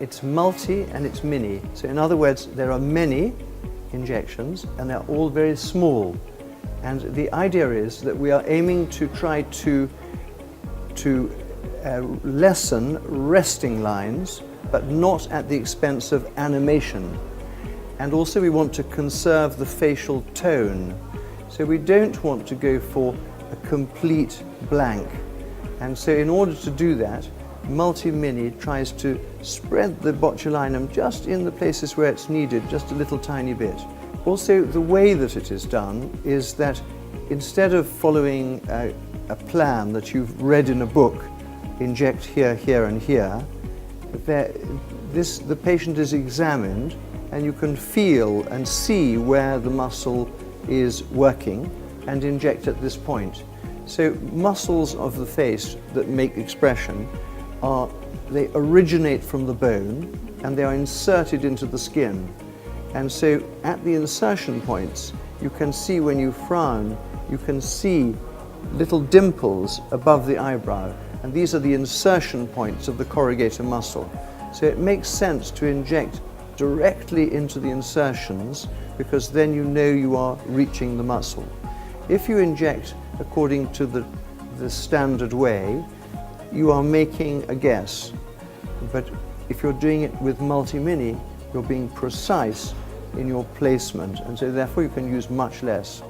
It's multi and it's mini. So in other words, there are many injections and they're all very small. And the idea is that we are aiming to try to lessen resting lines, but not at the expense of animation. And also we want to conserve the facial tone. So we don't want to go for a complete blank. And so in order to do that, Multi-Mini tries to spread the botulinum just in the places where it's needed, just a little tiny bit. Also, the way that it is done is that instead of following a plan that you've read in a book, inject here, here and here, the patient is examined and you can feel and see where the muscle is working and inject at this point. So muscles of the face that make expression they originate from the bone and they are inserted into the skin. And so at the insertion points, you can see when you frown, you can see little dimples above the eyebrow. And these are the insertion points of the corrugator muscle. So it makes sense to inject directly into the insertions because then you know you are reaching the muscle. If you inject according to the standard way, you are making a guess. But if you're doing it with Multi-Mini, you're being precise in your placement, and so therefore you can use much less.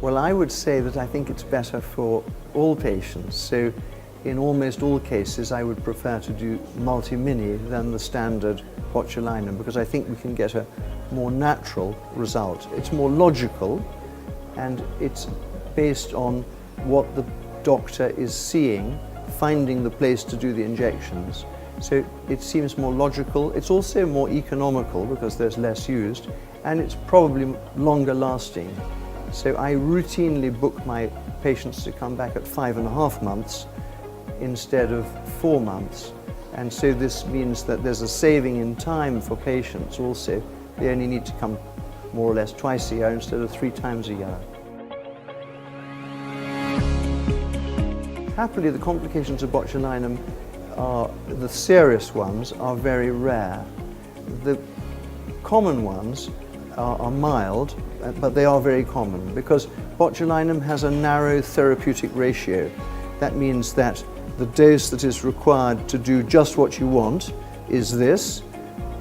Well, I would say that I think it's better for all patients. So in almost all cases, I would prefer to do Multi-Mini than the standard botulinum because I think we can get a more natural result. It's more logical and it's based on what the doctor is seeing, finding the place to do the injections. So it seems more logical. It's also more economical because there's less used, and it's probably longer lasting. So I routinely book my patients to come back at 5.5 months instead of 4 months. And so this means that there's a saving in time for patients also. They only need to come more or less twice a year instead of 3 times a year. Happily, the complications of botulinum the serious ones are very rare. The common ones are mild, but they are very common because botulinum has a narrow therapeutic ratio. That means that the dose that is required to do just what you want is this,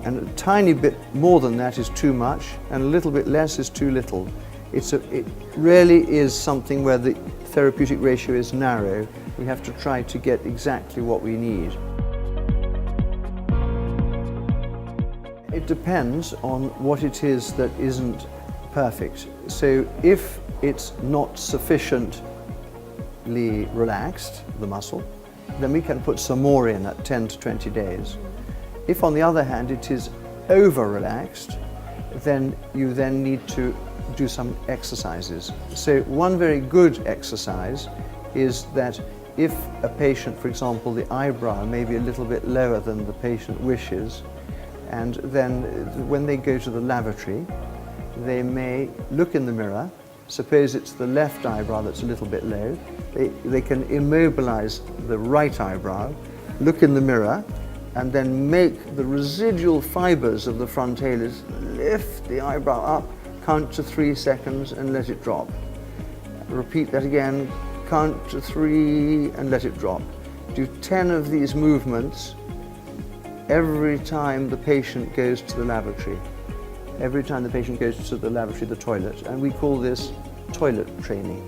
and a tiny bit more than that is too much, and a little bit less is too little. It really is something where the therapeutic ratio is narrow. We have to try to get exactly what we need. It depends on what it is that isn't perfect. So if it's not sufficiently relaxed, the muscle, then we can put some more in at 10 to 20 days. If on the other hand it is over-relaxed, then you then need to do some exercises. So one very good exercise is that if a patient, for example, the eyebrow may be a little bit lower than the patient wishes, and then when they go to the lavatory, they may look in the mirror. Suppose it's the left eyebrow that's a little bit low. They can immobilize the right eyebrow, look in the mirror, and then make the residual fibers of the frontalis lift the eyebrow up, count to 3 seconds and let it drop. Repeat that again, count to 3 and let it drop. Do 10 of these movements every time the patient goes to the lavatory. Every time the patient goes to the lavatory, the toilet, and we call this toilet training.